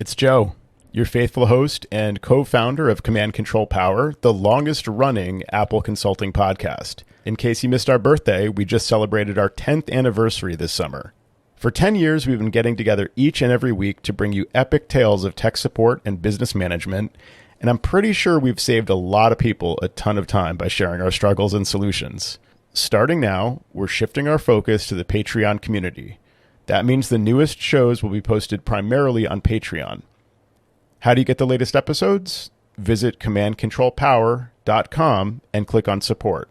It's Joe, your faithful host and co-founder of Command Control Power, the longest-running Apple consulting podcast. In case you missed our birthday, we just celebrated our 10th anniversary this summer. For 10 years, we've been getting together each and every week to bring you epic tales of tech support and business management, and I'm pretty sure we've saved a lot of people a ton of time by sharing our struggles and solutions. Starting now, we're shifting our focus to the Patreon community. That means the newest shows will be posted primarily on Patreon. How do you get the latest episodes? Visit commandcontrolpower.com and click on support.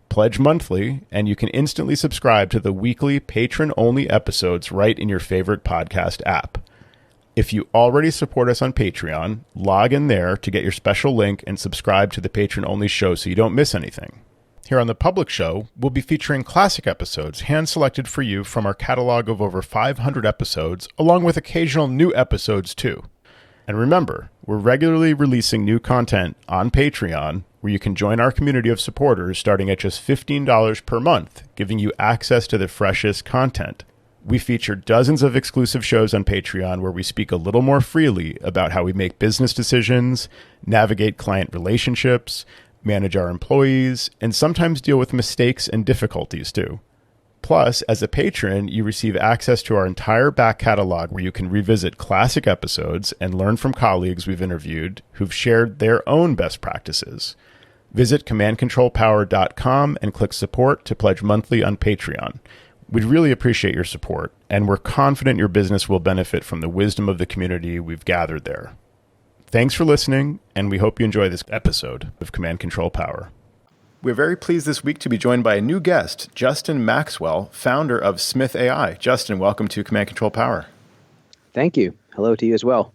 Pledge monthly, and you can instantly subscribe to the weekly patron-only episodes right in your favorite podcast app. If you already support us on Patreon, log in there to get your special link and subscribe to the patron-only show so you don't miss anything. Here on the public show, we'll be featuring classic episodes hand-selected for you from our catalog of over 500 episodes, along with occasional new episodes too. And remember, we're regularly releasing new content on Patreon, where you can join our community of supporters starting at just $15 per month, giving you access to the freshest content. We feature dozens of exclusive shows on Patreon where we speak a little more freely about how we make business decisions, navigate client relationships, manage our employees, and sometimes deal with mistakes and difficulties too. Plus, as a patron, you receive access to our entire back catalog where you can revisit classic episodes and learn from colleagues we've interviewed who've shared their own best practices. Visit commandcontrolpower.com and click support to pledge monthly on Patreon. We'd really appreciate your support, and we're confident your business will benefit from the wisdom of the community we've gathered there. Thanks for listening, and we hope you enjoy this episode of Command Control Power. We're very pleased this week to be joined by a new guest, Justin Maxwell, founder of Smith.ai. Justin, welcome to Command Control Power. Thank you. Hello to you as well.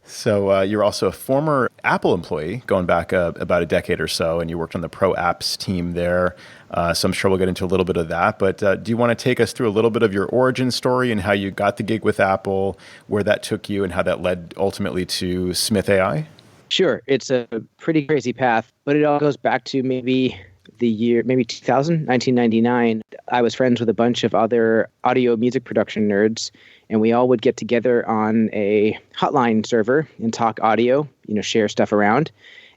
So you're also a former Apple employee, going back about a decade or so, and you worked on the Pro Apps team there. So I'm sure we'll get into a little bit of that. But do you want to take us through a little bit of your origin story and how you got the gig with Apple, where that took you, and how that led ultimately to Smith.ai? Sure. It's a pretty crazy path, but it all goes back to maybe 1999. I was friends with a bunch of other audio music production nerds, and we all would get together on a hotline server and talk audio, share stuff around.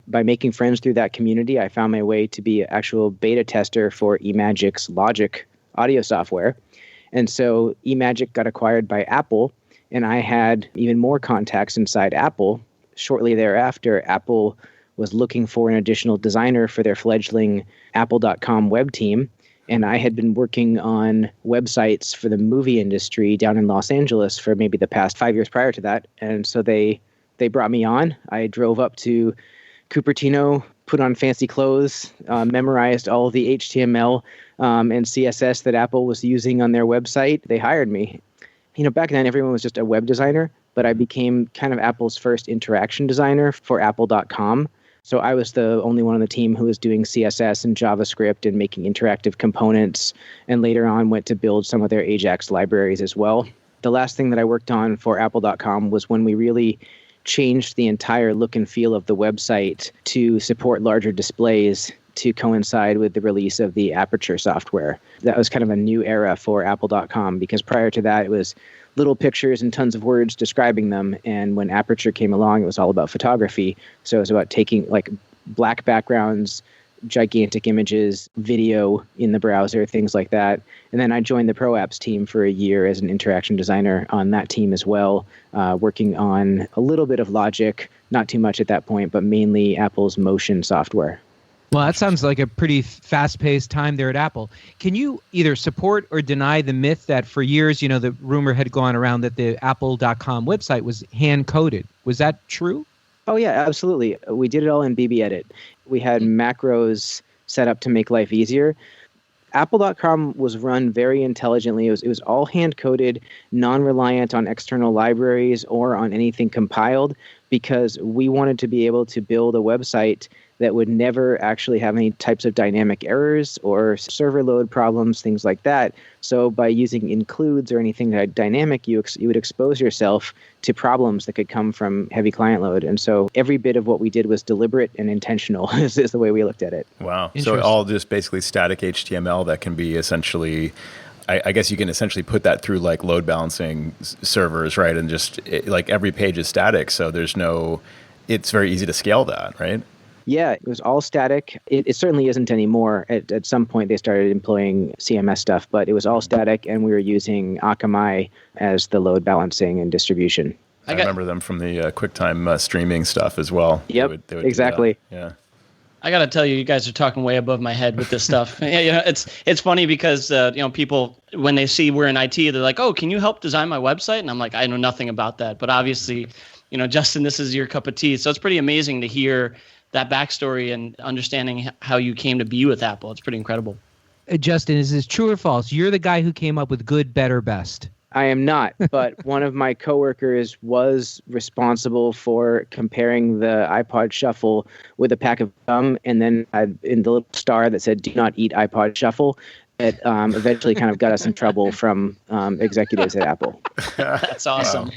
By making friends through that community, I found my way to be an actual beta tester for eMagic's Logic audio software. And so eMagic got acquired by Apple, and I had even more contacts inside Apple. Shortly thereafter, Apple was looking for an additional designer for their fledgling Apple.com web team. And I had been working on websites for the movie industry down in Los Angeles for maybe the past 5 years prior to that. And so they brought me on. I drove up to Cupertino, put on fancy clothes, memorized all of the HTML and CSS that Apple was using on their website. They hired me. Back then everyone was just a web designer, but I became kind of Apple's first interaction designer for Apple.com. So I was the only one on the team who was doing CSS and JavaScript and making interactive components, and later on went to build some of their Ajax libraries as well. The last thing that I worked on for Apple.com was when we really changed the entire look and feel of the website to support larger displays to coincide with the release of the Aperture software. That was kind of a new era for Apple.com, because prior to that, it was little pictures and tons of words describing them. And when Aperture came along, it was all about photography. So it was about taking black backgrounds, gigantic images, video in the browser, things like that. And then I joined the Pro Apps team for a year as an interaction designer on that team as well, working on a little bit of Logic, not too much at that point, but mainly Apple's Motion software. Well, that sounds like a pretty fast-paced time there at Apple. Can you either support or deny the myth that for years, the rumor had gone around that the Apple.com website was hand-coded? Was that true? Oh, yeah, absolutely. We did it all in BBEdit. We had macros set up to make life easier. Apple.com was run very intelligently. It was all hand-coded, non-reliant on external libraries or on anything compiled, because we wanted to be able to build a website that would never actually have any types of dynamic errors or server load problems, things like that. So by using includes or anything dynamic, you would expose yourself to problems that could come from heavy client load. And so every bit of what we did was deliberate and intentional is the way we looked at it. Wow. So all just basically static HTML that can be essentially I guess you can essentially put that through like load balancing servers, right? And just like every page is static, so it's very easy to scale that, right? Yeah, it was all static. It certainly isn't anymore. At some point, they started employing CMS stuff, but it was all static, and we were using Akamai as the load balancing and distribution. I remember them from the QuickTime streaming stuff as well. Yep, they would exactly. Yeah. I got to tell you, you guys are talking way above my head with this stuff. It's funny because people, when they see we're in IT, they're like, "Oh, can you help design my website?" And I'm like, "I know nothing about that." But obviously, Justin, this is your cup of tea. So it's pretty amazing to hear that backstory and understanding how you came to be with Apple. It's pretty incredible. Justin, is this true or false? You're the guy who came up with good, better, best. I am not, but one of my coworkers was responsible for comparing the iPod Shuffle with a pack of gum, and then in the little star that said "Do not eat iPod Shuffle." That eventually kind of got us in trouble from executives at Apple. That's awesome.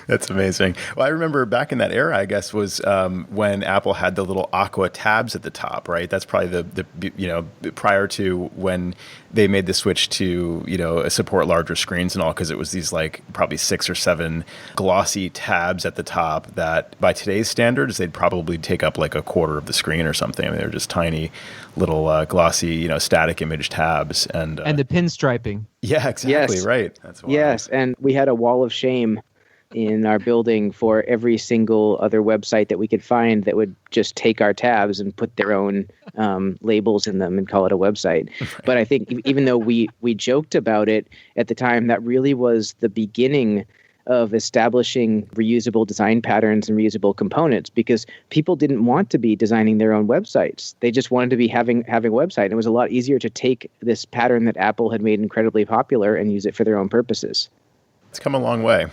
That's amazing. Well, I remember back in that era, I guess, was when Apple had the little Aqua tabs at the top, right? That's probably the prior to when they made the switch to, support larger screens and all, because it was these like probably 6 or 7 glossy tabs at the top that by today's standards, they'd probably take up like a quarter of the screen or something. I mean, they're just tiny little glossy, static image tabs. And the pinstriping. Yeah, exactly. Yes. Right. That's wild. Yes, and we had a wall of shame in our building for every single other website that we could find that would just take our tabs and put their own labels in them and call it a website. Right. But I think even though we joked about it at the time, that really was the beginning of establishing reusable design patterns and reusable components, because people didn't want to be designing their own websites. They just wanted to be having a website. And it was a lot easier to take this pattern that Apple had made incredibly popular and use it for their own purposes. It's come a long way.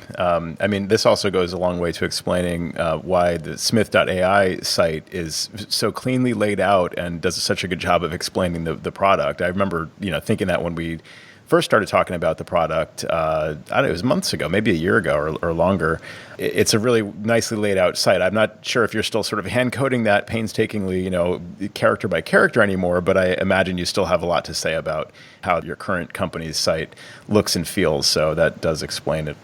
This also goes a long way to explaining why the Smith.ai site is so cleanly laid out and does such a good job of explaining the product. I remember, thinking that when we first started talking about the product, it was months ago, maybe a year ago or longer. It's a really nicely laid out site. I'm not sure if you're still sort of hand coding that painstakingly, character by character anymore, but I imagine you still have a lot to say about how your current company's site looks and feels. So that does explain it.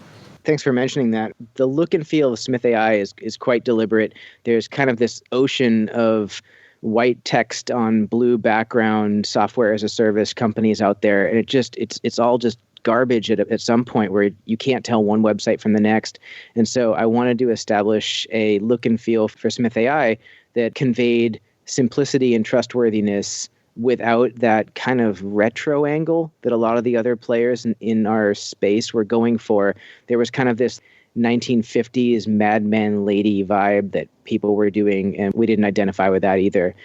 Thanks for mentioning that. The look and feel of Smith.ai is quite deliberate. There's kind of this ocean of white text on blue background software as a service companies out there, and it's all just garbage at some point where you can't tell one website from the next. And so I wanted to establish a look and feel for Smith.ai that conveyed simplicity and trustworthiness without that kind of retro angle that a lot of the other players in our space were going for. There was kind of this 1950s Mad Men lady vibe that people were doing, and we didn't identify with that either.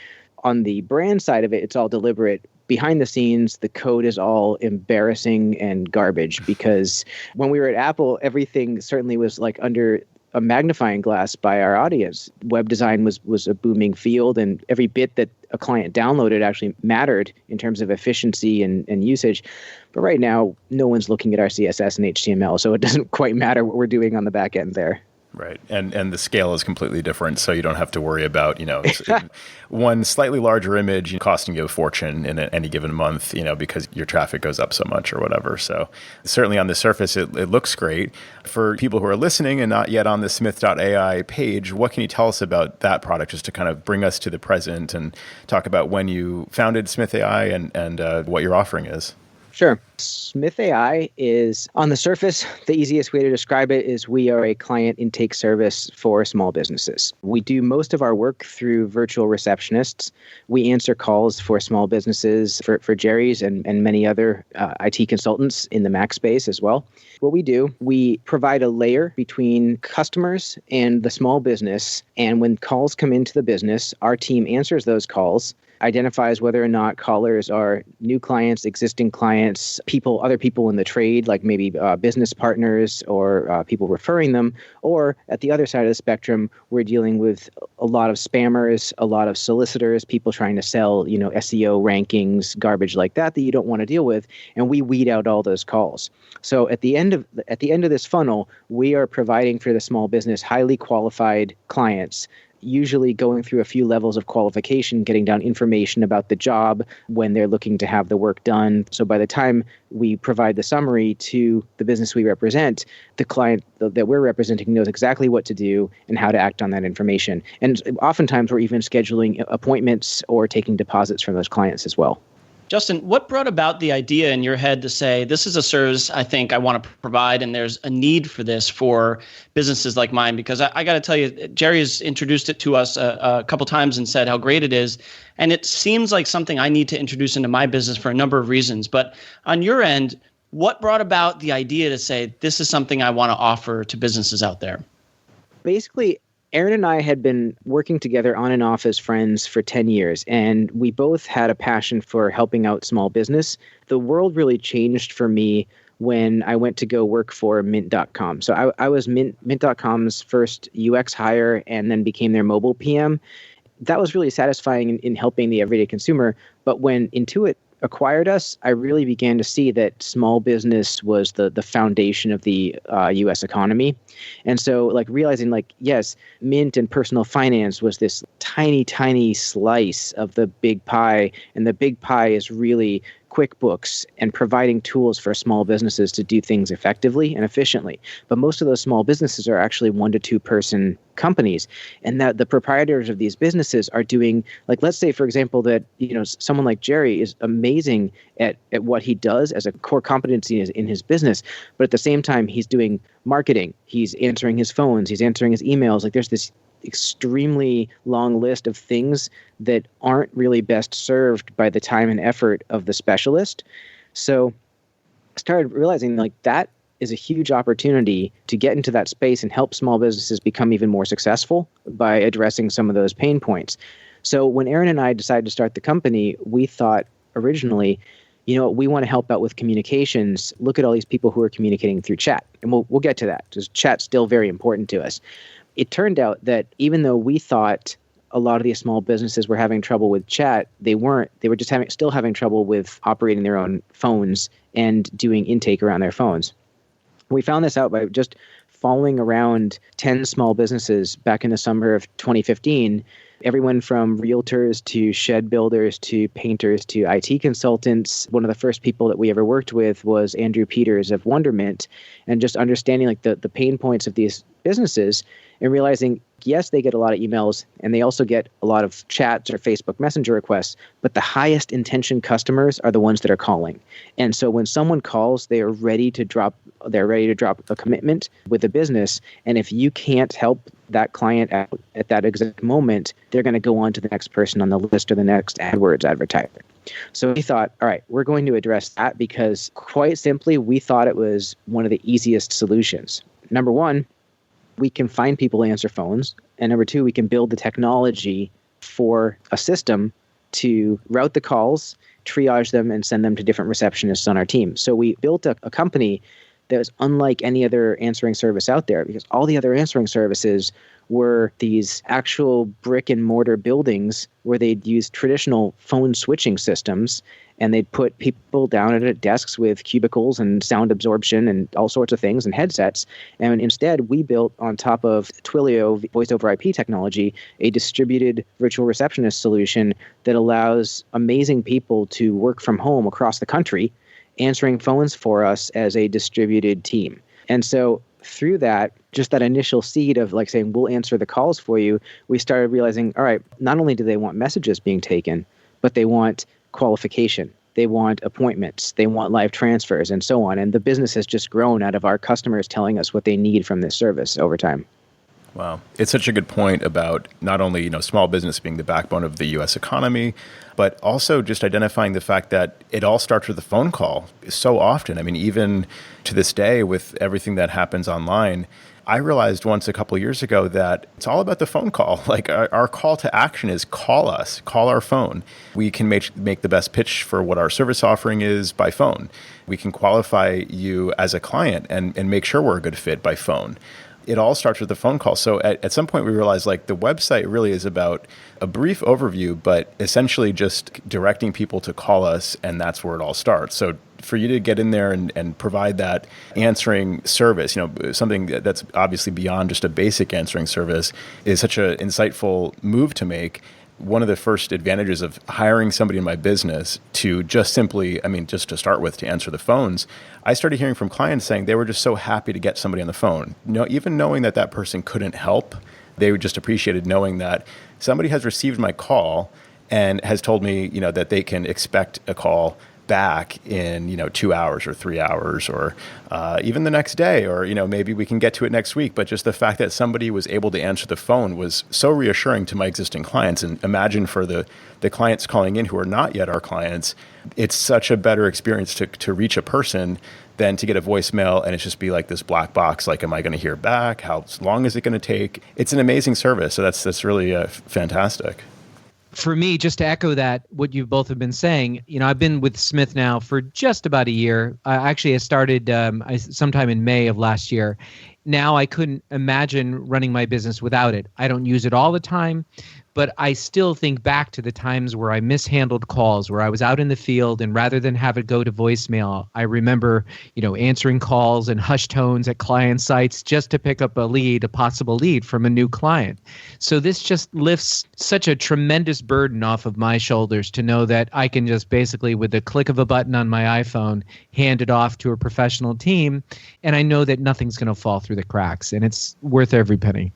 On the brand side of it, it's all deliberate. Behind the scenes, the code is all embarrassing and garbage, because when we were at Apple, everything certainly was like under a magnifying glass by our audience. Web design was a booming field, and every bit that a client downloaded actually mattered in terms of efficiency and usage. But right now, no one's looking at our CSS and HTML, so it doesn't quite matter what we're doing on the back end there. Right. And the scale is completely different, so you don't have to worry about, one slightly larger image costing you a fortune in any given month, because your traffic goes up so much or whatever. So certainly on the surface, it looks great. For people who are listening and not yet on the Smith.ai page, what can you tell us about that product, just to kind of bring us to the present and talk about when you founded Smith.ai and what your offering is? Sure. Smith.ai is, on the surface, the easiest way to describe it is we are a client intake service for small businesses. We do most of our work through virtual receptionists. We answer calls for small businesses, for Jerry's and many other IT consultants in the Mac space as well. What we do, we provide a layer between customers and the small business. And when calls come into the business, our team answers those calls, identifies whether or not callers are new clients, existing clients, other people in the trade, like maybe business partners or people referring them. Or at the other side of the spectrum, we're dealing with a lot of spammers, a lot of solicitors, people trying to sell, SEO rankings, garbage like that you don't want to deal with. And we weed out all those calls. So at the end of this funnel, we are providing for the small business highly qualified clients usually going through a few levels of qualification, getting down information about the job when they're looking to have the work done. So by the time we provide the summary to the business we represent, the client that we're representing knows exactly what to do and how to act on that information. And oftentimes we're even scheduling appointments or taking deposits from those clients as well. Justin, what brought about the idea in your head to say, this is a service I think I want to provide, and there's a need for this for businesses like mine? Because I got to tell you, Jerry has introduced it to us a couple times and said how great it is. And it seems like something I need to introduce into my business for a number of reasons. But on your end, what brought about the idea to say, this is something I want to offer to businesses out there? Basically, Aaron and I had been working together on and off as friends for 10 years, and we both had a passion for helping out small business. The world really changed for me when I went to go work for Mint.com. So I was Mint.com's first UX hire and then became their mobile PM. That was really satisfying in helping the everyday consumer. But when Intuit acquired us, I really began to see that small business was the foundation of the U.S. economy. And so realizing yes, Mint and personal finance was this tiny, tiny slice of the big pie. And the big pie is really QuickBooks and providing tools for small businesses to do things effectively and efficiently. But most of those small businesses are actually 1 to 2 person companies, and that the proprietors of these businesses are doing, let's say, for example, that someone like Jerry is amazing at what he does as a core competency in his business, but at the same time he's doing marketing, he's answering his phones, he's answering his emails. There's this extremely long list of things that aren't really best served by the time and effort of the specialist. So I started realizing that is a huge opportunity to get into that space and help small businesses become even more successful by addressing some of those pain points. So when Aaron and I decided to start the company, we thought originally, we want to help out with communications. Look at all these people who are communicating through chat. And we'll get to that, because chat's still very important to us. It turned out that even though we thought a lot of these small businesses were having trouble with chat, they weren't. They were just still having trouble with operating their own phones and doing intake around their phones. We found this out by just following around 10 small businesses back in the summer of 2015, everyone from realtors to shed builders to painters to IT consultants. One of the first people that we ever worked with was Andrew Peters of Wondermint, and just understanding the pain points of these businesses and realizing, yes, they get a lot of emails and they also get a lot of chats or Facebook Messenger requests, but the highest intention customers are the ones that are calling. And so when someone calls, they're ready to drop a commitment with the business. And if you can't help that client out at that exact moment, they're going to go on to the next person on the list or the next AdWords advertiser. So we thought, all right, we're going to address that, because quite simply, we thought it was one of the easiest solutions. Number one, we can find people to answer phones. And number two, we can build the technology for a system to route the calls, triage them, and send them to different receptionists on our team. So we built a company that was unlike any other answering service out there, because all the other answering services were these actual brick and mortar buildings where they'd use traditional phone switching systems, and they'd put people down at desks with cubicles and sound absorption and all sorts of things and headsets. And instead, we built on top of Twilio voice over IP technology, a distributed virtual receptionist solution that allows amazing people to work from home across the country, answering phones for us as a distributed team. And so through that, just that initial seed of saying, we'll answer the calls for you, we started realizing, all right, not only do they want messages being taken, but they want qualification, they want appointments, they want live transfers, and so on. And the business has just grown out of our customers telling us what they need from this service over time. Wow. It's such a good point about not only, small business being the backbone of the U.S. economy, but also just identifying the fact that it all starts with a phone call so often. I mean, even to this day, with everything that happens online, I realized once a couple of years ago that it's all about the phone call. Our call to action is call us, call our phone. We can make the best pitch for what our service offering is by phone. We can qualify you as a client and make sure we're a good fit by phone. It all starts with a phone call. So at some point we realized the website really is about a brief overview, but essentially just directing people to call us, and that's where it all starts. So for you to get in there and provide that answering service, something that's obviously beyond just a basic answering service, is such an insightful move to make. One of the first advantages of hiring somebody in my business to just simply, just to start with, to answer the phones, I started hearing from clients saying they were just so happy to get somebody on the phone. Even knowing that person couldn't help, they just appreciated knowing that somebody has received my call and has told me, that they can expect a call back in 2 hours or 3 hours, or even the next day, or maybe we can get to it next week. But just the fact that somebody was able to answer the phone was so reassuring to my existing clients. And imagine for the clients calling in who are not yet our clients, it's such a better experience to reach a person than to get a voicemail and it's just be like this black box, like, am I going to hear back? How long is it going to take? It's an amazing service. So that's really fantastic. For me, just to echo that, what you both have been saying, I've been with Smith now for just about a year. I started sometime in May of last year. Now I couldn't imagine running my business without it. I don't use it all the time, but I still think back to the times where I mishandled calls, where I was out in the field, and rather than have it go to voicemail, I remember, answering calls in hushed tones at client sites just to pick up a possible lead from a new client. So this just lifts such a tremendous burden off of my shoulders to know that I can just basically, with the click of a button on my iPhone, hand it off to a professional team, and I know that nothing's going to fall through the cracks, and it's worth every penny.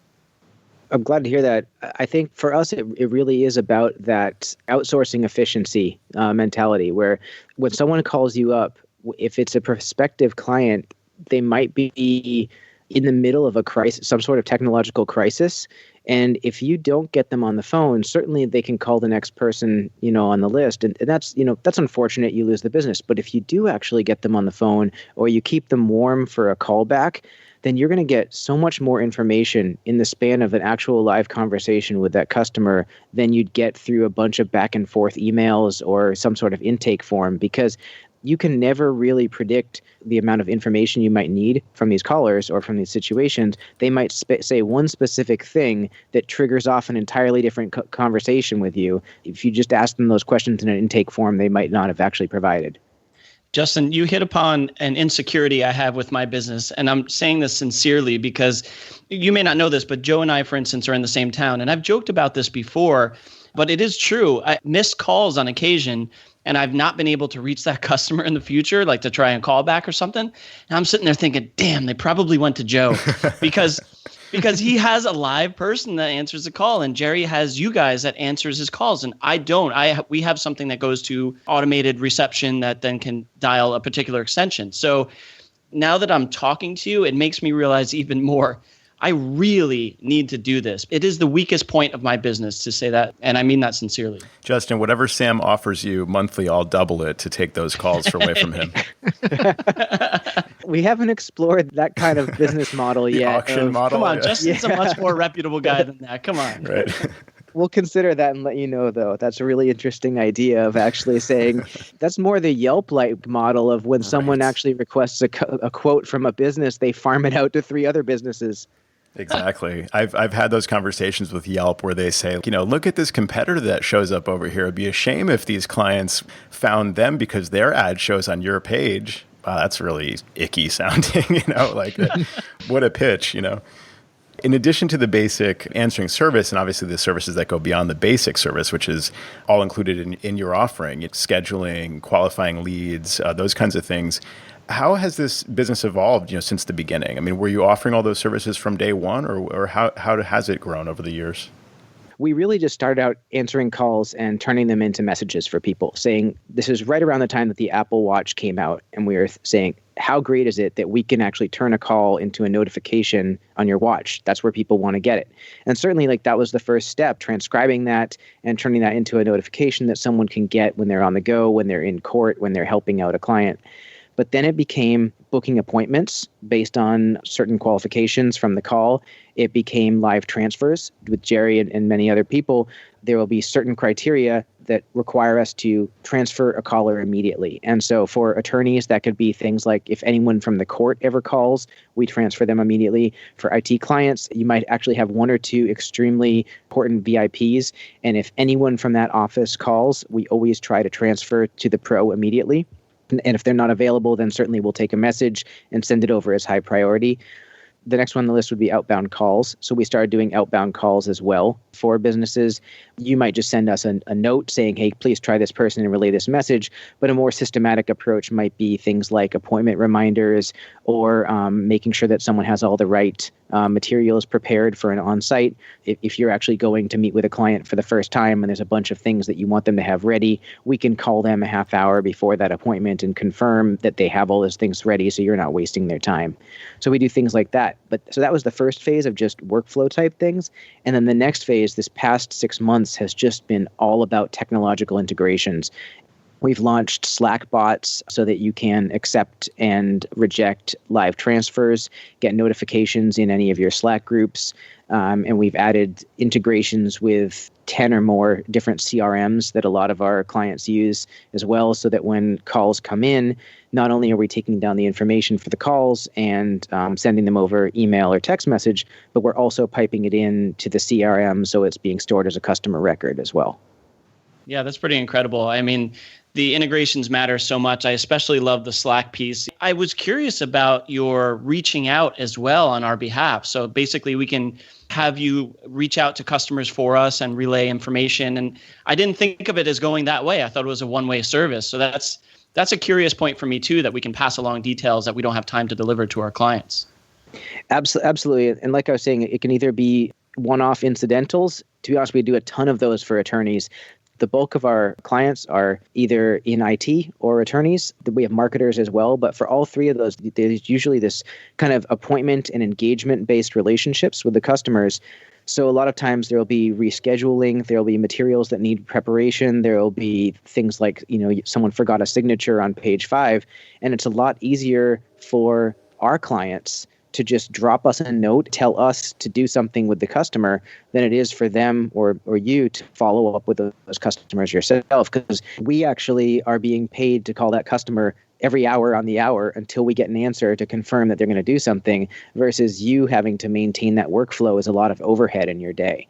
I'm glad to hear that. I think for us, it really is about that outsourcing efficiency mentality, where when someone calls you up, if it's a prospective client, they might be in the middle of a crisis, some sort of technological crisis. And if you don't get them on the phone, certainly they can call the next person, on the list. And that's unfortunate. You lose the business. But if you do actually get them on the phone, or you keep them warm for a callback, then you're going to get so much more information in the span of an actual live conversation with that customer than you'd get through a bunch of back and forth emails or some sort of intake form, because you can never really predict the amount of information you might need from these callers or from these situations. They might say one specific thing that triggers off an entirely different conversation with you. If you just ask them those questions in an intake form, they might not have actually provided. Justin, you hit upon an insecurity I have with my business, and I'm saying this sincerely because you may not know this, but Joe and I, for instance, are in the same town, and I've joked about this before, but it is true. I missed calls on occasion, and I've not been able to reach that customer in the future, like to try and call back or something. And I'm sitting there thinking, damn, they probably went to Joe because he has a live person that answers the call, and Jerry has you guys that answers his calls, and I don't. We have something that goes to automated reception that then can dial a particular extension. So now that I'm talking to you, it makes me realize even more, I really need to do this. It is the weakest point of my business to say that, and I mean that sincerely. Justin, whatever Sam offers you monthly, I'll double it to take those calls away from him. We haven't explored that kind of business model yet. Auction model. Come on, Justin's a much more reputable guy than that. Come on. Right. We'll consider that and let you know, though. That's a really interesting idea of actually saying that's more the Yelp-like model of when someone actually requests a quote from a business, they farm it out to 3 other businesses. Exactly. I've had those conversations with Yelp where they say, look at this competitor that shows up over here. It'd be a shame if these clients found them because their ad shows on your page. Wow, that's really icky sounding, what a pitch, In addition to the basic answering service, and obviously the services that go beyond the basic service, which is all included in your offering, it's scheduling, qualifying leads, those kinds of things. How has this business evolved, since the beginning? I mean, were you offering all those services from day one, or how has it grown over the years? We really just started out answering calls and turning them into messages for people, saying this is right around the time that the Apple Watch came out, and we were saying, how great is it that we can actually turn a call into a notification on your watch? That's where people want to get it. And certainly that was the first step, transcribing that and turning that into a notification that someone can get when they're on the go, when they're in court, when they're helping out a client. But then it became booking appointments based on certain qualifications from the call. It became live transfers with Jerry and many other people. There will be certain criteria that require us to transfer a caller immediately. And so for attorneys, that could be things like if anyone from the court ever calls, we transfer them immediately. For IT clients, you might actually have 1 or 2 extremely important VIPs. And if anyone from that office calls, we always try to transfer to the pro immediately. And if they're not available, then certainly we'll take a message and send it over as high priority. The next one on the list would be outbound calls. So we started doing outbound calls as well for businesses. You might just send us a note saying, hey, please try this person and relay this message. But a more systematic approach might be things like appointment reminders or making sure that someone has all the right materials prepared for an on-site. If you're actually going to meet with a client for the first time and there's a bunch of things that you want them to have ready, we can call them a half hour before that appointment and confirm that they have all those things ready so you're not wasting their time. So we do things like that. So that was the first phase of just workflow type things. And then the next phase, this past 6 months, has just been all about technological integrations. We've launched Slack bots so that you can accept and reject live transfers, get notifications in any of your Slack groups, and we've added integrations with 10 or more different CRMs that a lot of our clients use as well, so that when calls come in, not only are we taking down the information for the calls and sending them over email or text message, but we're also piping it in to the CRM so it's being stored as a customer record as well. Yeah, that's pretty incredible. I mean, the integrations matter so much. I especially love the Slack piece. I was curious about your reaching out as well on our behalf. So basically, we can have you reach out to customers for us and relay information. And I didn't think of it as going that way. I thought it was a one-way service. So that's a curious point for me too, that we can pass along details that we don't have time to deliver to our clients. Absolutely. And like I was saying, it can either be one-off incidentals. To be honest, we do a ton of those for attorneys. The bulk of our clients are either in IT or attorneys. We have marketers as well. But for all three of those, there's usually this kind of appointment and engagement-based relationships with the customers. So a lot of times there will be rescheduling, there will be materials that need preparation, there will be things like, someone forgot a signature on page 5, and it's a lot easier for our clients to just drop us a note, tell us to do something with the customer than it is for them or you to follow up with those customers yourself, because we actually are being paid to call that customer every hour on the hour until we get an answer to confirm that they're going to do something, versus you having to maintain that workflow is a lot of overhead in your day.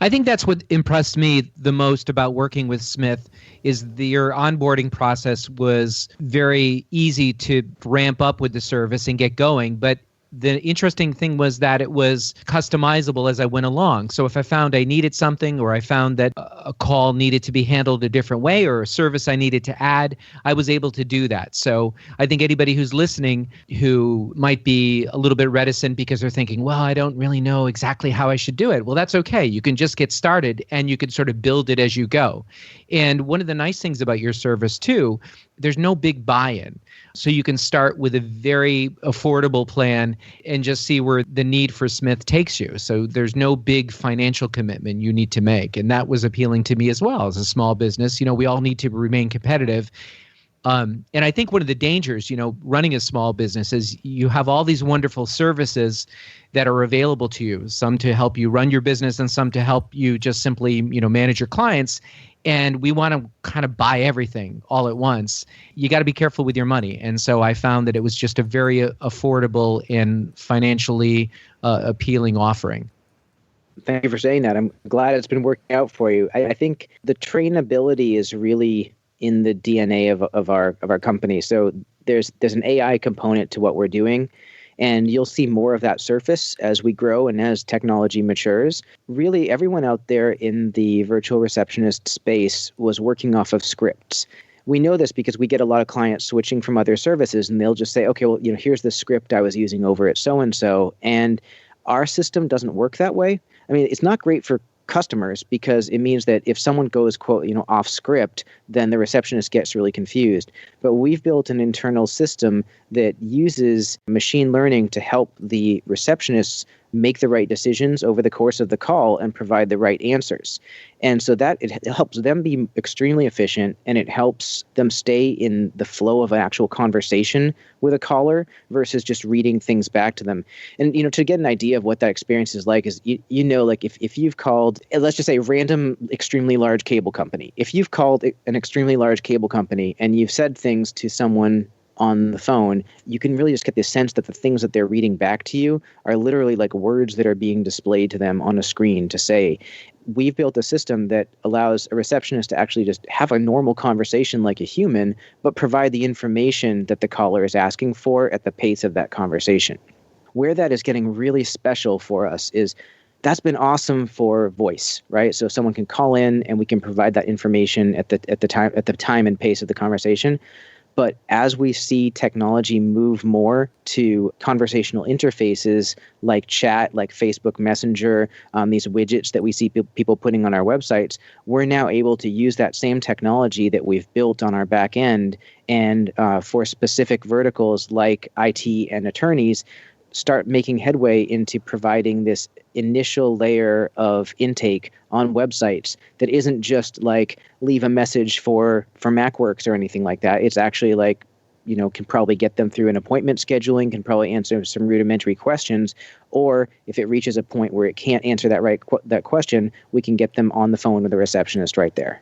I think that's what impressed me the most about working with Smith is your onboarding process was very easy to ramp up with the service and get going. But the interesting thing was that it was customizable as I went along. So if I found I needed something, or I found that a call needed to be handled a different way, or a service I needed to add, I was able to do that. So I think anybody who's listening who might be a little bit reticent because they're thinking, well, I don't really know exactly how I should do it. Well, that's okay. You can just get started and you can sort of build it as you go. And one of the nice things about your service too, there's no big buy-in. So you can start with a very affordable plan and just see where the need for Smith takes you. So there's no big financial commitment you need to make. And that was appealing to me as well as a small business. We all need to remain competitive. And I think one of the dangers, running a small business is you have all these wonderful services that are available to you, some to help you run your business and some to help you just simply, manage your clients. And we want to kind of buy everything all at once. You got to be careful with your money. And so I found that it was just a very affordable and financially appealing offering. Thank you for saying that. I'm glad it's been working out for you. I think the trainability is really in the DNA of our company. So there's an AI component to what we're doing. And you'll see more of that surface as we grow and as technology matures. Really, everyone out there in the virtual receptionist space was working off of scripts. We know this because we get a lot of clients switching from other services, and they'll just say, okay, well, here's the script I was using over at so-and-so. And our system doesn't work that way. I mean, it's not great for customers because it means that if someone goes, quote, off script, then the receptionist gets really confused. But we've built an internal system that uses machine learning to help the receptionists make the right decisions over the course of the call and provide the right answers. And so that it helps them be extremely efficient, and it helps them stay in the flow of an actual conversation with a caller versus just reading things back to them. And, to get an idea of what that experience is like is, like if you've called, let's just say random, extremely large cable company, if you've called an extremely large cable company and you've said things to someone on the phone, you can really just get the sense that the things that they're reading back to you are literally like words that are being displayed to them on a screen to say. We've built a system that allows a receptionist to actually just have a normal conversation like a human, but provide the information that the caller is asking for at the pace of that conversation. Where that is getting really special for us is that's been awesome for voice, right? So someone can call in and we can provide that information at the time and pace of the conversation. But as we see technology move more to conversational interfaces like chat, like Facebook Messenger, these widgets that we see people putting on our websites, we're now able to use that same technology that we've built on our back end and for specific verticals like IT and attorneys, start making headway into providing this initial layer of intake on websites that isn't just like leave a message for MacWorks or anything like that. It's actually like, can probably get them through an appointment scheduling, can probably answer some rudimentary questions, or if it reaches a point where it can't answer that question, we can get them on the phone with a receptionist right there.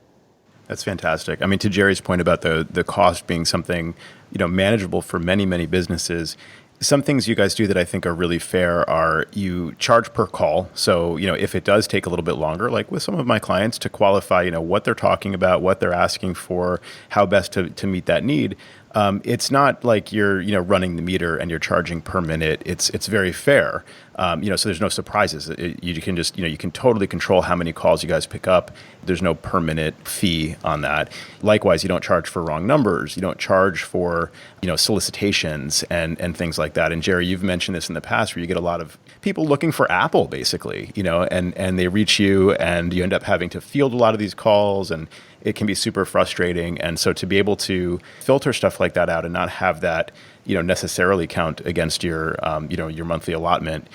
That's fantastic. I mean, to Jerry's point about the cost being something, manageable for many, many businesses, some things you guys do that I think are really fair are you charge per call. So, if it does take a little bit longer, like with some of my clients to qualify, what they're talking about, what they're asking for, how best to meet that need. It's not like you're, running the meter and you're charging per minute. It's very fair. So there's no surprises. You can just, you can totally control how many calls you guys pick up. There's no per minute fee on that. Likewise, you don't charge for wrong numbers. You don't charge for, solicitations and things like that. And Jerry, you've mentioned this in the past where you get a lot of people looking for Apple basically, and they reach you and you end up having to field a lot of these calls and it can be super frustrating. And so to be able to filter stuff like that out and not have that, necessarily count against your, your monthly allotment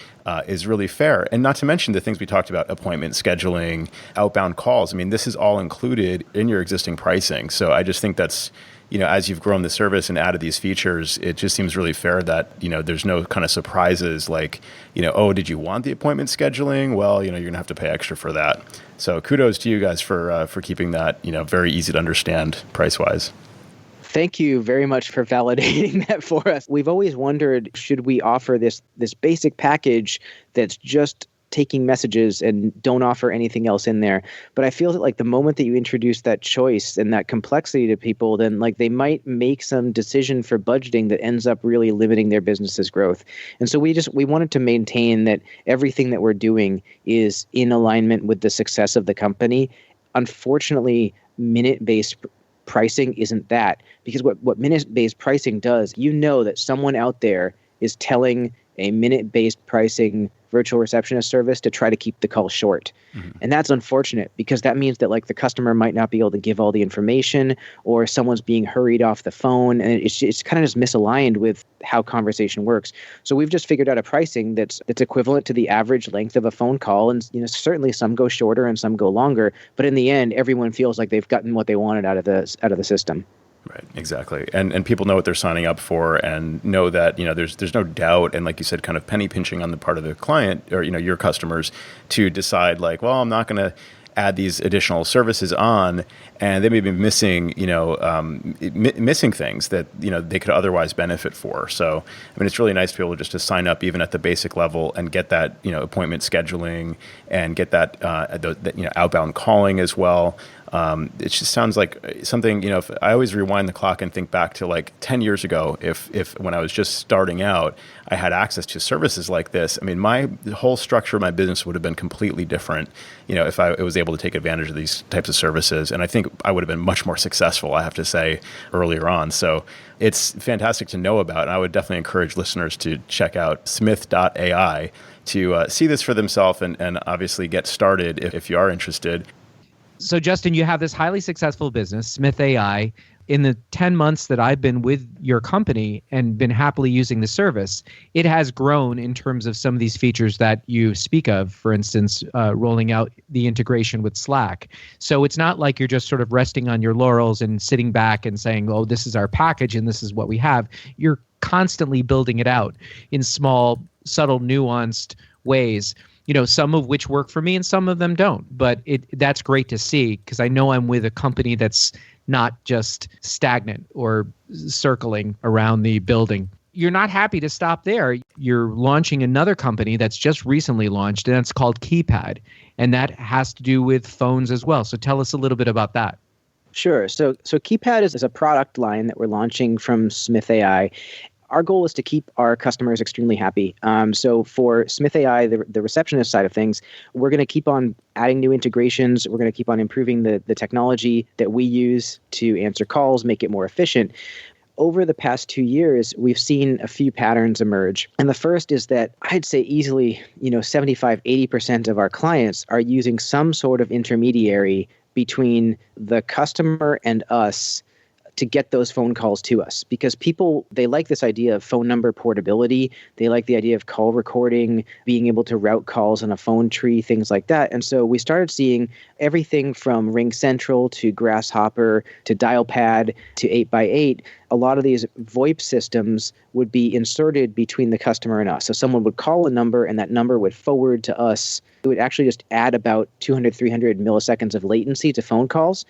is really fair. And not to mention the things we talked about, appointment scheduling, outbound calls. I mean, this is all included in your existing pricing. So I just think that's, as you've grown the service and added these features, it just seems really fair that, there's no kind of surprises like, oh, did you want the appointment scheduling? Well, you're going to have to pay extra for that. So kudos to you guys for keeping that, very easy to understand price-wise. Thank you very much for validating that for us. We've always wondered, should we offer this basic package that's just taking messages and don't offer anything else in there? But I feel that like the moment that you introduce that choice and that complexity to people, then like they might make some decision for budgeting that ends up really limiting their business's growth. And so we wanted to maintain that everything that we're doing is in alignment with the success of the company. Unfortunately, minute-based pricing isn't that, because what minute-based pricing does, that someone out there is telling a minute-based pricing virtual receptionist service to try to keep the call short. Mm-hmm. And that's unfortunate because that means that like the customer might not be able to give all the information or someone's being hurried off the phone, and it's kind of just misaligned with how conversation works. So we've just figured out a pricing that's equivalent to the average length of a phone call, and certainly some go shorter and some go longer, but in the end everyone feels like they've gotten what they wanted out of the system. Right, exactly. And people know what they're signing up for and know that, there's no doubt. And like you said, kind of penny pinching on the part of the client or, your customers to decide like, well, I'm not going to add these additional services on, and they may be missing, missing things that, they could otherwise benefit for. So, I mean, it's really nice to be able just to sign up even at the basic level and get that, appointment scheduling and get that, outbound calling as well. It just sounds like something, if I always rewind the clock and think back to like 10 years ago, if when I was just starting out, I had access to services like this, I mean, the whole structure of my business would have been completely different, if I was able to take advantage of these types of services. And I think I would have been much more successful, I have to say, earlier on. So it's fantastic to know about. And I would definitely encourage listeners to check out Smith.ai to see this for themselves and obviously get started if you are interested. So, Justin, you have this highly successful business, Smith.ai. In the 10 months that I've been with your company and been happily using the service, it has grown in terms of some of these features that you speak of, for instance, rolling out the integration with Slack. So it's not like you're just sort of resting on your laurels and sitting back and saying, oh, this is our package and this is what we have. You're constantly building it out in small, subtle, nuanced ways. some of which work for me and some of them don't. But that's great to see, because I know I'm with a company that's not just stagnant or circling around the building. You're not happy to stop there. You're launching another company that's just recently launched, and that's called Keypad. And that has to do with phones as well. So tell us a little bit about that. Sure. So Keypad is a product line that we're launching from Smith.ai. Our goal is to keep our customers extremely happy. So for Smith.ai, the receptionist side of things, we're going to keep on adding new integrations. We're going to keep on improving the technology that we use to answer calls, make it more efficient. Over the past 2 years, we've seen a few patterns emerge. And the first is that I'd say easily, 75, 80% of our clients are using some sort of intermediary between the customer and us to get those phone calls to us, because people, they like this idea of phone number portability. They like the idea of call recording, being able to route calls on a phone tree, things like that. And so we started seeing everything from RingCentral to Grasshopper to DialPad to 8x8. A lot of these VoIP systems would be inserted between the customer and us. So someone would call a number and that number would forward to us. It would actually just add about 200, 300 milliseconds of latency to phone calls.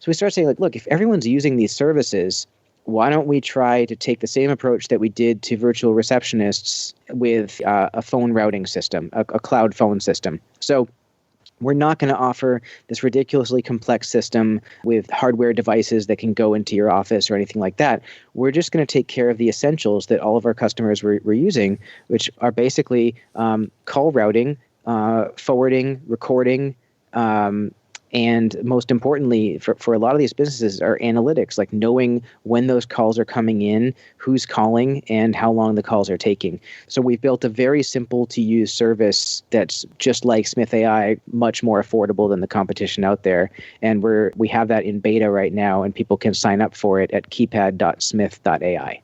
So we start saying, look, if everyone's using these services, why don't we try to take the same approach that we did to virtual receptionists with a phone routing system, a cloud phone system? So we're not going to offer this ridiculously complex system with hardware devices that can go into your office or anything like that. We're just going to take care of the essentials that all of our customers were using, which are basically call routing, forwarding, recording, and most importantly, for a lot of these businesses, are analytics, like knowing when those calls are coming in, who's calling, and how long the calls are taking. So we've built a very simple to use service that's just like Smith.ai, much more affordable than the competition out there. And we have that in beta right now, and people can sign up for it at keypad.smith.ai.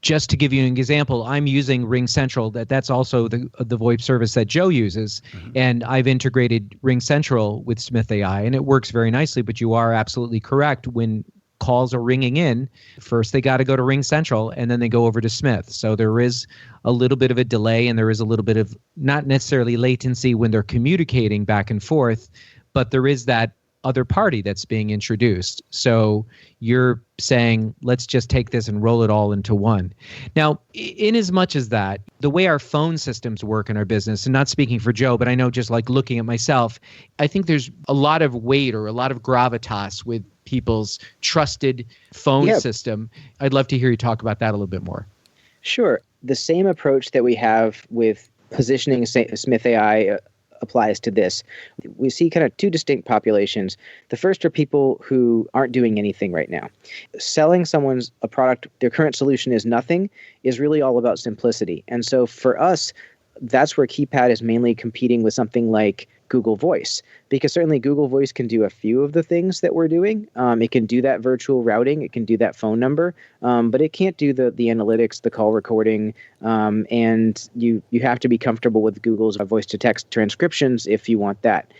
Just to give you an example, I'm using RingCentral. That's also the VoIP service that Joe uses. Mm-hmm. And I've integrated RingCentral with Smith.ai, and it works very nicely. But you are absolutely correct. When calls are ringing in, first they got to go to RingCentral, and then they go over to Smith. So there is a little bit of a delay, and there is a little bit of not necessarily latency when they're communicating back and forth, but there is that other party that's being introduced. So you're saying, let's just take this and roll it all into one. Now, in as much as that, the way our phone systems work in our business, and not speaking for Joe, but I know just like looking at myself, I think there's a lot of weight or a lot of gravitas with people's trusted phone system. I'd love to hear you talk about that a little bit more. Sure. The same approach that we have with positioning Smith.ai applies to this. We see kind of two distinct populations. The first are people who aren't doing anything right now. Selling someone's a product, their current solution is nothing, is really all about simplicity. And so for us, that's where Keypad is mainly competing with something like Google Voice, because certainly Google Voice can do a few of the things that we're doing. It can do that virtual routing, it can do that phone number, but it can't do the analytics, the call recording, and you have to be comfortable with Google's voice-to-text transcriptions if you want that.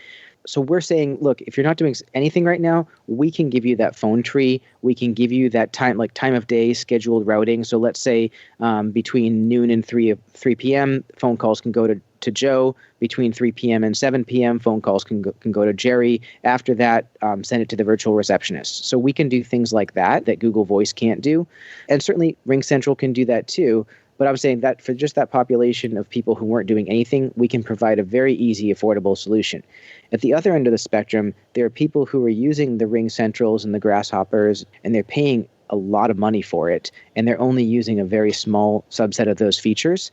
So we're saying, look, if you're not doing anything right now, we can give you that phone tree. We can give you that time of day scheduled routing. So let's say between noon and 3 p.m., phone calls can go to Joe. Between 3 p.m. and 7 p.m., phone calls can go to Jerry. After that, send it to the virtual receptionist. So we can do things like that Google Voice can't do. And certainly RingCentral can do that too. But I'm saying that for just that population of people who weren't doing anything, we can provide a very easy, affordable solution. At the other end of the spectrum, there are people who are using the RingCentrals and the Grasshoppers, and they're paying a lot of money for it, and they're only using a very small subset of those features.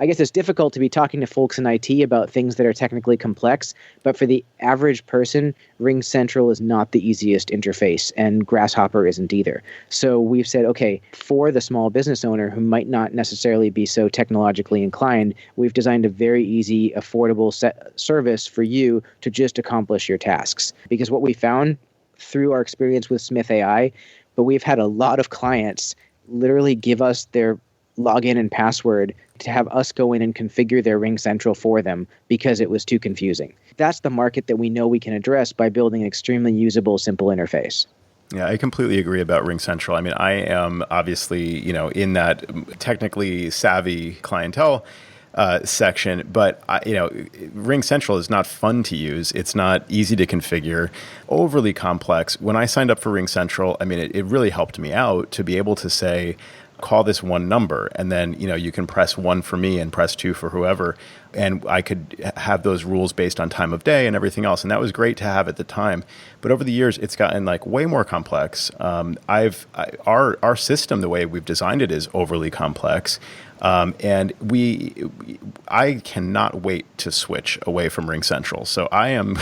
I guess it's difficult to be talking to folks in IT about things that are technically complex, but for the average person, RingCentral is not the easiest interface, and Grasshopper isn't either. So we've said, okay, for the small business owner who might not necessarily be so technologically inclined, we've designed a very easy, affordable service for you to just accomplish your tasks. Because what we found through our experience with Smith.ai, but we've had a lot of clients literally give us their login and password to have us go in and configure their RingCentral for them because it was too confusing. That's the market that we know we can address by building an extremely usable, simple interface. Yeah, I completely agree about RingCentral. I mean, I am obviously, in that technically savvy clientele. section. But Ring Central is not fun to use. It's not easy to configure, overly complex. When I signed up for Ring Central, I mean, it really helped me out to be able to say, call this one number, and then you can press 1 for me and press 2 for whoever, and I could have those rules based on time of day and everything else, and that was great to have at the time. But over the years, it's gotten like way more complex. Our system, the way we've designed it, is overly complex, and I cannot wait to switch away from Ring Central. So I'm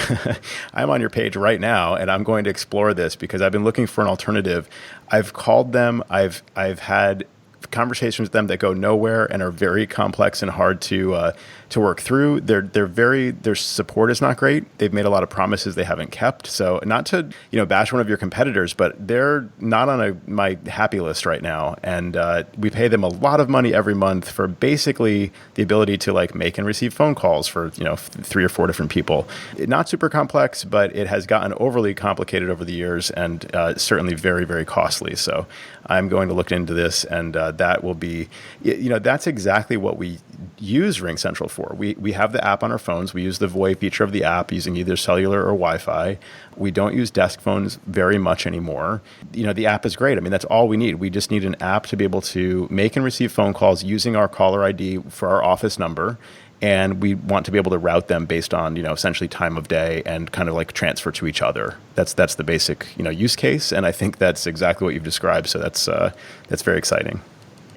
on your page right now, and I'm going to explore this because I've been looking for an alternative. I've called them. I've had conversations with them that go nowhere and are very complex and hard to work through. Their support is not great. They've made a lot of promises they haven't kept. So not to bash one of your competitors, but they're not on my happy list right now. And we pay them a lot of money every month for basically the ability to like make and receive phone calls for 3 or 4 different people. Not super complex, but it has gotten overly complicated over the years and certainly very, very costly. So I'm going to look into this, and that will be, that's exactly what we use Ring Central for. We have the app on our phones. We use the VoIP feature of the app using either cellular or Wi-Fi. We don't use desk phones very much anymore. The app is great. I mean, that's all we need. We just need an app to be able to make and receive phone calls using our caller ID for our office number. And we want to be able to route them based on, essentially time of day and kind of like transfer to each other. That's the basic, use case. And I think that's exactly what you've described. So that's very exciting.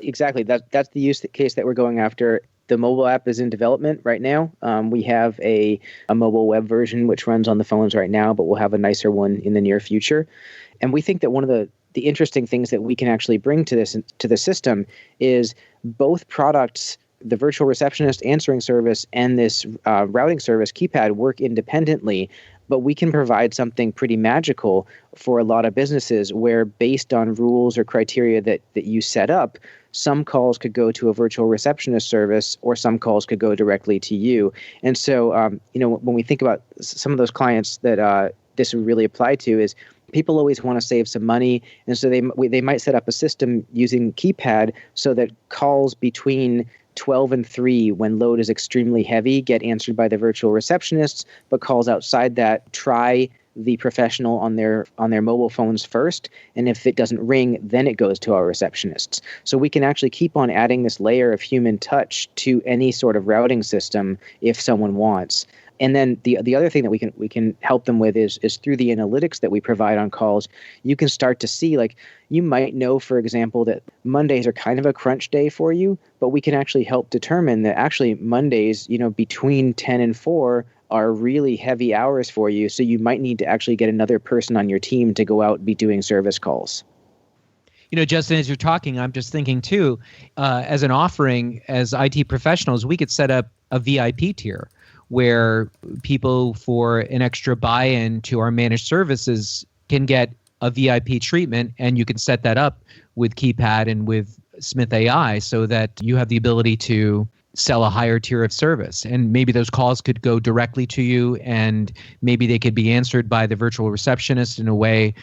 Exactly. That's the use case that we're going after. The mobile app is in development right now. We have a mobile web version which runs on the phones right now, but we'll have a nicer one in the near future. And we think that one of the interesting things that we can actually bring to the system is both products, the virtual receptionist answering service and this routing service, Keypad, work independently, but we can provide something pretty magical for a lot of businesses where, based on rules or criteria that you set up, some calls could go to a virtual receptionist service or some calls could go directly to you. And so, when we think about some of those clients that this would really apply to, is people always want to save some money. And so they might set up a system using Keypad so that calls between 12 and 3, when load is extremely heavy, get answered by the virtual receptionists, but calls outside that try the professional on their mobile phones first, and if it doesn't ring, then it goes to our receptionists. So we can actually keep on adding this layer of human touch to any sort of routing system if someone wants. And then the other thing that we can help them with is through the analytics that we provide on calls. You can start to see, like, you might know, for example, that Mondays are kind of a crunch day for you, but we can actually help determine that actually Mondays, between 10 and 4 are really heavy hours for you. So you might need to actually get another person on your team to go out and be doing service calls. Justin, as you're talking, I'm just thinking too, as an offering, as IT professionals, we could set up a VIP tier where people, for an extra buy-in to our managed services, can get a VIP treatment, and you can set that up with Keypad and with Smith.ai so that you have the ability to sell a higher tier of service. And maybe those calls could go directly to you, and maybe they could be answered by the virtual receptionist in a way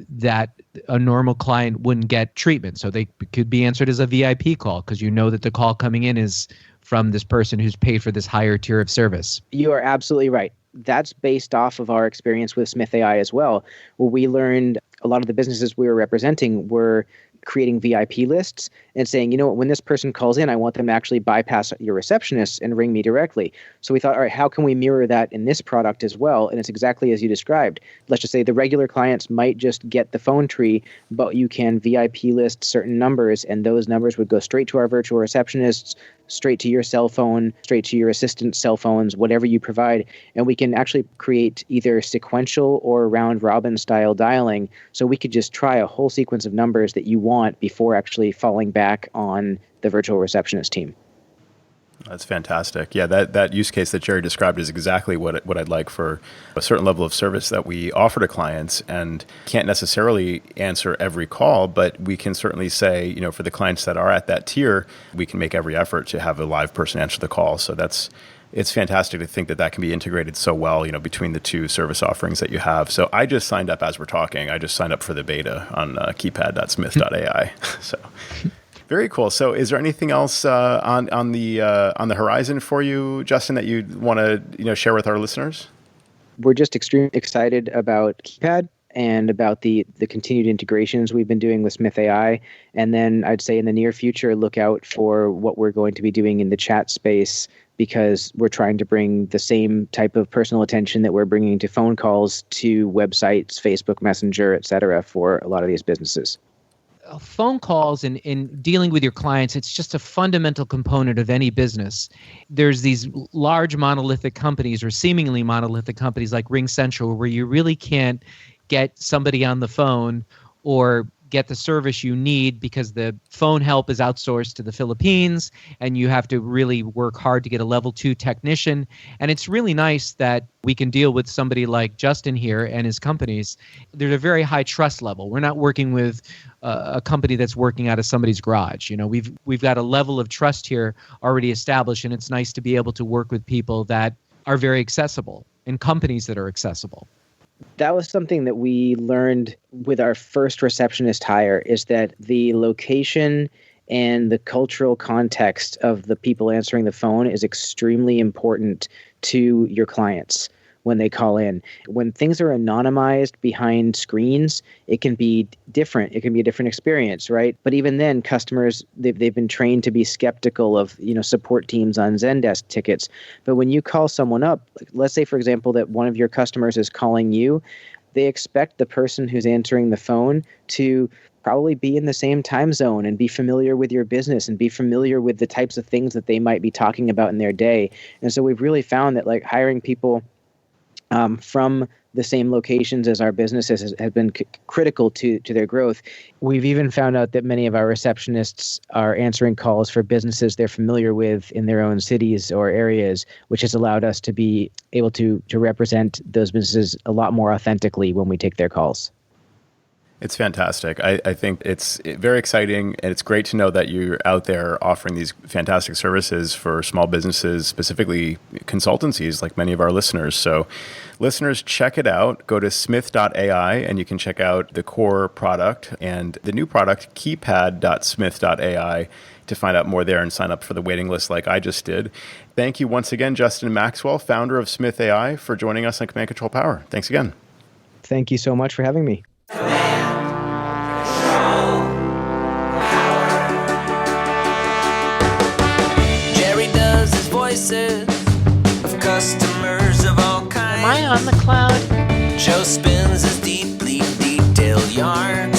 that a normal client wouldn't get treatment. So they could be answered as a VIP call because you know that the call coming in is from this person who's paid for this higher tier of service. You are absolutely right. That's based off of our experience with Smith.ai as well, where we learned a lot of the businesses we were representing were creating VIP lists and saying, when this person calls in, I want them to actually bypass your receptionist and ring me directly. So we thought, all right, how can we mirror that in this product as well? And it's exactly as you described. Let's just say the regular clients might just get the phone tree, but you can VIP list certain numbers, and those numbers would go straight to our virtual receptionists, straight to your cell phone, straight to your assistant's cell phones, whatever you provide. And we can actually create either sequential or round robin style dialing. So we could just try a whole sequence of numbers that you want before actually falling back on the virtual receptionist team. That's fantastic. Yeah, that use case that Jerry described is exactly what I'd like for a certain level of service that we offer to clients, and can't necessarily answer every call, but we can certainly say, for the clients that are at that tier, we can make every effort to have a live person answer the call. So it's fantastic to think that can be integrated so well, between the two service offerings that you have. So I just signed up as we're talking. I just signed up for the beta on keypad.smith.ai. So Very cool. So is there anything else on the horizon for you, Justin, that you want to share with our listeners? We're just extremely excited about Keypad and about the continued integrations we've been doing with Smith.ai. And then I'd say in the near future, look out for what we're going to be doing in the chat space, because we're trying to bring the same type of personal attention that we're bringing to phone calls to websites, Facebook Messenger, et cetera, for a lot of these businesses. Phone calls and in dealing with your clients, it's just a fundamental component of any business. There's these large monolithic companies or seemingly monolithic companies like RingCentral where you really can't get somebody on the phone or get the service you need because the phone help is outsourced to the Philippines and you have to really work hard to get a level 2 technician. And it's really nice that we can deal with somebody like Justin here and his companies. There's a very high trust level. We're not working with a company that's working out of somebody's garage. We've got a level of trust here already established, and it's nice to be able to work with people that are very accessible and companies that are accessible. That was something that we learned with our first receptionist hire, is that the location and the cultural context of the people answering the phone is extremely important to your clients when they call in. When things are anonymized behind screens, it can be different. It can be a different experience, right? But even then, customers, they've been trained to be skeptical of, support teams on Zendesk tickets. But when you call someone up, let's say, for example, that one of your customers is calling you, they expect the person who's answering the phone to probably be in the same time zone and be familiar with your business and be familiar with the types of things that they might be talking about in their day. And so we've really found that hiring people from the same locations as our businesses has been critical to their growth. We've even found out that many of our receptionists are answering calls for businesses they're familiar with in their own cities or areas, which has allowed us to be able to represent those businesses a lot more authentically when we take their calls. It's fantastic. I think it's very exciting, and it's great to know that you're out there offering these fantastic services for small businesses, specifically consultancies like many of our listeners. So listeners, check it out. Go to Smith.ai and you can check out the core product and the new product, Keypad.Smith.ai, to find out more there and sign up for the waiting list like I just did. Thank you once again, Justin Maxwell, founder of Smith.ai, for joining us on Command Control Power. Thanks again. Thank you so much for having me. Of customers of all kinds. Am I on the cloud? Joe spins his deeply detailed yarn